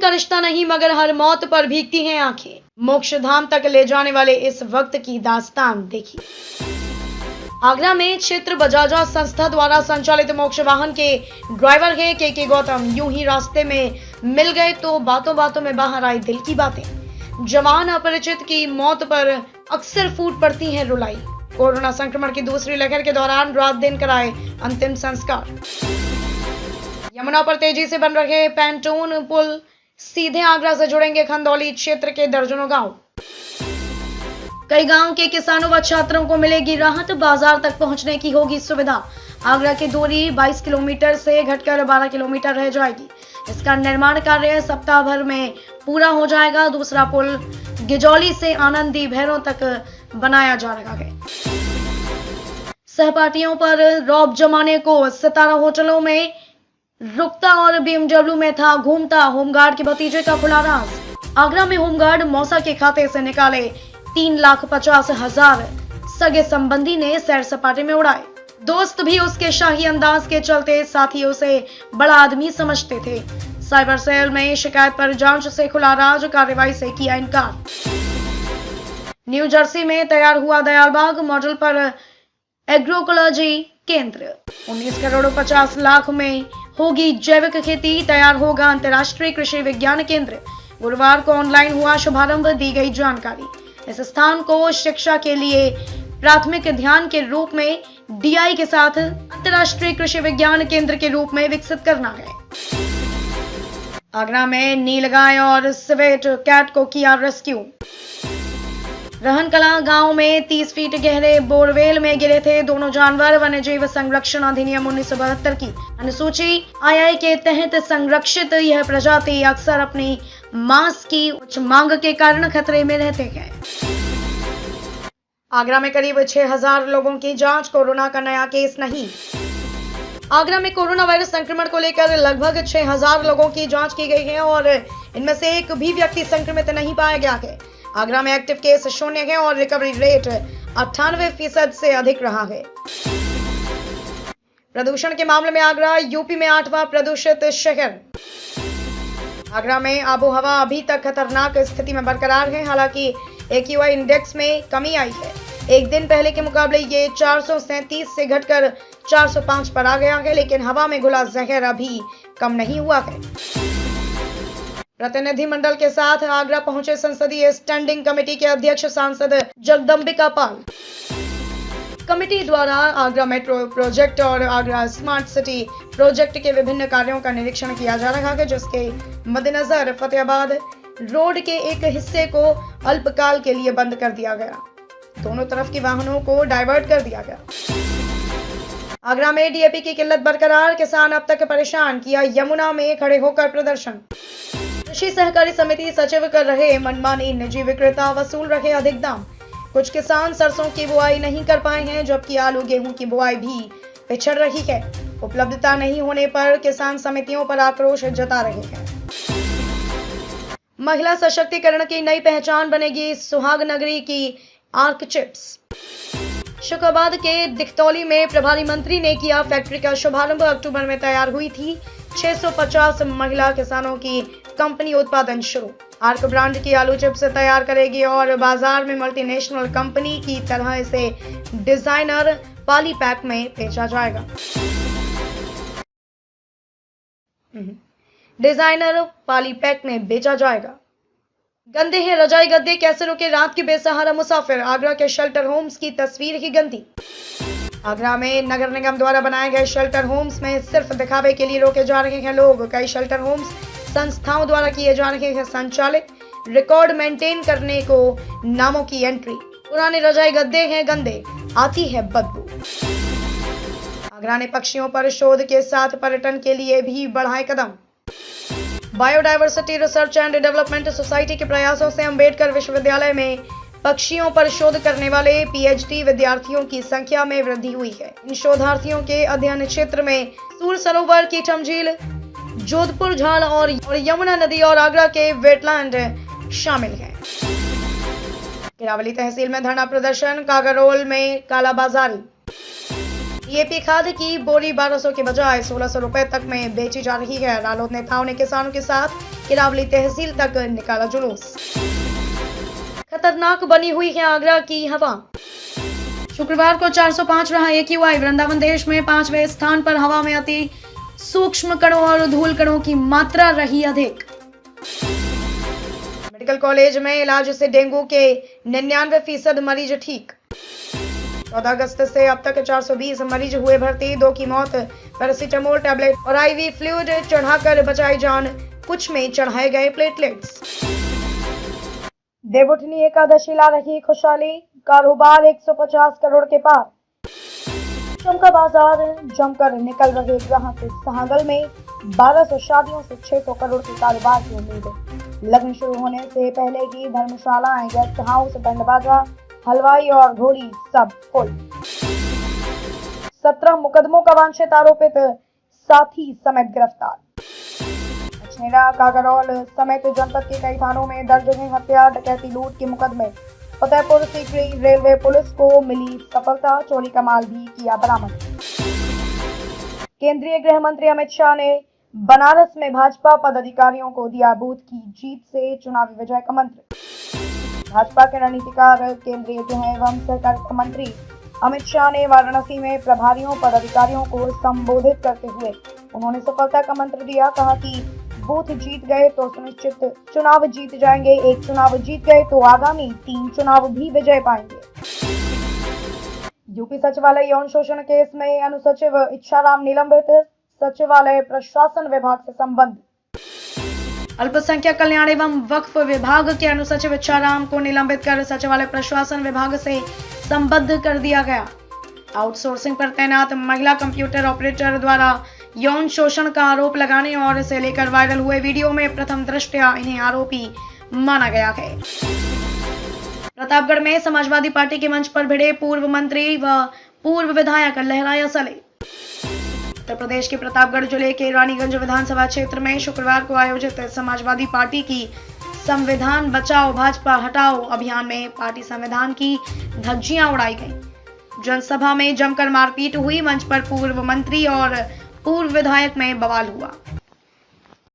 का रिश्ता नहीं मगर हर मौत पर भीगती हैं आंखें। मोक्ष धाम तक ले जाने वाले इस वक्त की दास्तान देखिए। आगरा में क्षेत्र बजाजा संस्था द्वारा संचालित मोक्ष वाहन के ड्राइवर हैं के गौतम। यूं ही रास्ते में मिल गए तो बातों बातों में बाहर आई दिल की बातें। जवान अपरिचित की मौत पर अक्सर फूट पड़ती है रुलाई। कोरोना संक्रमण की दूसरी लहर के दौरान रात दिन कराए अंतिम संस्कार। यमुना पर तेजी से बन रहे पैंटून पुल सीधे आगरा से जुड़ेंगे खंदौली क्षेत्र के दर्जनों गांव। कई गांव के किसानों व छात्रों को मिलेगी राहत। बाजार तक पहुंचने की होगी सुविधा। आगरा की दूरी 22 किलोमीटर से घटकर 12 किलोमीटर रह जाएगी। इसका निर्माण कार्य सप्ताह भर में पूरा हो जाएगा। दूसरा पुल गिजौली से आनंदी भैरों तक बनाया जा रहा है। सहपाठियों पर रौब जमाने को सितारा होटलों में रुकता और BMW में था घूमता होमगार्ड के भतीजे का खुला राज। आगरा में होमगार्ड मौसा के खाते से निकाले 3,50,000 सगे संबंधी ने सैर सपाटे में उड़ाए। दोस्त भी उसके शाही अंदाज के चलते साथी उसे बड़ा आदमी समझते थे। साइबर सेल में शिकायत पर जांच से खुला राज, कार्रवाई से किया इनकार। न्यू जर्सी में तैयार हुआ दयालबाग मॉडल पर एग्रोइकोलॉजी केंद्र। 19 करोड़ 50 लाख में होगी जैविक खेती। तैयार होगा अंतर्राष्ट्रीय कृषि विज्ञान केंद्र। गुरुवार को ऑनलाइन हुआ शुभारंभ, दी गई जानकारी। इस स्थान को शिक्षा के लिए प्राथमिक ध्यान के रूप में DI के साथ अंतर्राष्ट्रीय कृषि विज्ञान केंद्र के रूप में विकसित करना है। आगरा में नीलगाय और सिवेट कैट को किया रेस्क्यू। रहनकला गांव में 30 फीट गहरे बोरवेल में गिरे थे दोनों जानवर। वन्यजीव संरक्षण अधिनियम 1972 की अनुसूची II के तहत संरक्षित यह प्रजाति अक्सर अपनी मांस की उच्च मांग के कारण खतरे में रहते हैं। आगरा में करीब 6,000 लोगों की जांच। कोरोना का नया केस नहीं। आगरा में कोरोना वायरस संक्रमण को लेकर लगभग 6,000 लोगों की जांच की गई है और इनमें से एक भी व्यक्ति संक्रमित नहीं पाया गया है। आगरा में एक्टिव केस 0 है और रिकवरी रेट 98% से अधिक रहा है। प्रदूषण के मामले में आगरा यूपी में 8वां प्रदूषित शहर। आगरा में आबोहवा अभी तक खतरनाक स्थिति में बरकरार है। हालांकि AQI इंडेक्स में कमी आई है। एक दिन पहले के मुकाबले ये 437 से घटकर 405 पर आ गया है, लेकिन हवा में घुला जहर अभी कम नहीं हुआ है। प्रतिनिधिमंडल के साथ आगरा पहुंचे संसदीय स्टैंडिंग कमेटी के अध्यक्ष सांसद जगदम्बिका पाल। कमेटी द्वारा आगरा मेट्रो प्रोजेक्ट और आगरा स्मार्ट सिटी प्रोजेक्ट के विभिन्न कार्यों का निरीक्षण किया जा रहा है, जिसके मद्देनजर फतेहाबाद रोड के एक हिस्से को अल्पकाल के लिए बंद कर दिया गया। दोनों तरफ के वाहनों को डाइवर्ट कर दिया गया। आगरा में DAP की किल्लत बरकरार। किसान अब तक परेशान, किया यमुना में खड़े होकर प्रदर्शन। कृषि सहकारी समिति सचिव कर रहे मनमानी, निजी विक्रेता वसूल रहे अधिक दाम। कुछ किसान सरसों की बुआई नहीं कर पाए हैं, जबकि आलू गेहूं की बुआई भी पिछड़ रही है। उपलब्धता नहीं होने पर किसान समितियों पर आक्रोश जता रहे हैं। महिला सशक्तिकरण की नई पहचान बनेगी सुहाग नगरी की आर्क चिप्स। शुक्रवार के दिखतौली में प्रभारी मंत्री ने किया फैक्ट्री का शुभारंभ। अक्टूबर में तैयार हुई थी 650 महिला किसानों की कंपनी उत्पादन शुरू। आर्क ब्रांड की आलू चिप्स तैयार करेगी और बाजार में मल्टीनेशनल कंपनी की तरह इसे डिजाइनर पाली पैक में बेचा जाएगा। डिजाइनर पाली पैक में बेचा जाएगा। गंदे हैं रजाई गद्दे, कैसे रुके रात के बेसहारा मुसाफिर। आगरा के शेल्टर होम्स की तस्वीर ही गंदी। आगरा में नगर निगम द्वारा बनाए गए शेल्टर होम्स में सिर्फ दिखावे के लिए रोके जा रहे हैं लोग। कई शेल्टर होम्स संस्थाओं द्वारा किए जा रहे हैं संचालित। रिकॉर्ड मेंटेन करने को नामों की एंट्री। पुराने रजाई गद्दे हैं गंदे, आती है बदबू। आगरा ने पक्षियों पर शोध के साथ पर्यटन के लिए भी बढ़ाए कदम। Biodiversity research and development society के प्रयासों से अंबेडकर विश्वविद्यालय में पक्षियों पर शोध करने वाले PhD विद्यार्थियों की संख्या में वृद्धि हुई है। इन शोधार्थियों के अध्ययन क्षेत्र में सूर सरोवर, कीठम झील, जोधपुर झाड़ और यमुना नदी और आगरा के वेटलैंड शामिल हैं। किरावली तहसील में धरना प्रदर्शन। कागरोल में कालाबाजारी। DAP खाद की बोरी 1200 के बजाय 1600 रुपए तक में बेची जा रही है। रालोद नेताओं ने किसानों के साथ किरावली तहसील तक निकाला जुलूस। खतरनाक बनी हुई है आगरा की हवा। शुक्रवार को 405 रहा AQI। वृंदावन देश में 5वें स्थान पर हवा में अति सूक्ष्म कणों और धूल कणों की मात्रा रही अधिक। मेडिकल कॉलेज में इलाज से डेंगू के 99% मरीज ठीक। 14 अगस्त से अब तक 420 मरीज हुए भर्ती, 2 की मौत। पैरासीटामोल टैबलेट और IV फ्लूइड चढ़ाकर बचाई जान, कुछ में चढ़ाए गए प्लेटलेट्स। देवउठनी एकादशी ला रही खुशहाली, कारोबार 150 करोड़ के पार। चमका बाजार जमकर निकल रहे ग्राहक। सहागल में 1200 शादियों से 600 करोड़ के कारोबार की उम्मीद है। लगन शुरू होने से पहले ही धर्मशालाएं, गेस्ट हाउस, बैंड बाजा, हलवाई और घोड़ी सब फुल। 17 मुकदमों का वांछित आरोपित साथी समेत गिरफ्तार। अछनेरा, कागरौल समेत जनपद के कई थानों में दर्ज हैं हत्या, डकैती, लूट के मुकदमे। फतेहपुर सीकरी रेलवे पुलिस को मिली सफलता, चोरी का माल भी किया बरामद। केंद्रीय गृह मंत्री अमित शाह ने बनारस में भाजपा पदाधिकारियों को दिया बूथ की जीत से चुनावी विजय का मंत्र। भाजपा के रणनीतिकार केंद्रीय गृह एवं सहकारिता मंत्री अमित शाह ने वाराणसी में प्रभारियों पदाधिकारियों को संबोधित करते हुए उन्होंने सफलता का मंत्र दिया। कहा कि बूथ जीत गए तो सुनिश्चित चुनाव जीत जाएंगे, एक चुनाव जीत गए तो आगामी 3 चुनाव भी विजय पाएंगे। यूपी सचिवालय यौन शोषण केस में अनुसचिव इच्छाराम निलंबित, सचिवालय प्रशासन विभाग से संबंध। अल्पसंख्यक कल्याण एवं वक्फ विभाग के अनुसचिव इच्छाराम को निलंबित कर सचिवालय प्रशासन विभाग से संबद्ध कर दिया गया। आउटसोर्सिंग पर तैनात महिला कंप्यूटर ऑपरेटर द्वारा यौन शोषण का आरोप लगाने और इसे लेकर वायरल हुए वीडियो में प्रथम दृष्टया इन्हें आरोपी माना गया है। प्रतापगढ़ में समाजवादी पार्टी के मंच पर भिड़े पूर्व मंत्री व पूर्व विधायक लहराया सले। उत्तर प्रदेश के प्रतापगढ़ जिले के रानीगंज विधानसभा क्षेत्र में शुक्रवार को आयोजित समाजवादी पार्टी की संविधान बचाओ भाजपा हटाओ अभियान में पार्टी संविधान की धज्जियां उड़ाई गईं। जनसभा में जमकर मारपीट हुई। मंच पर पूर्व मंत्री और पूर्व विधायक में बवाल हुआ।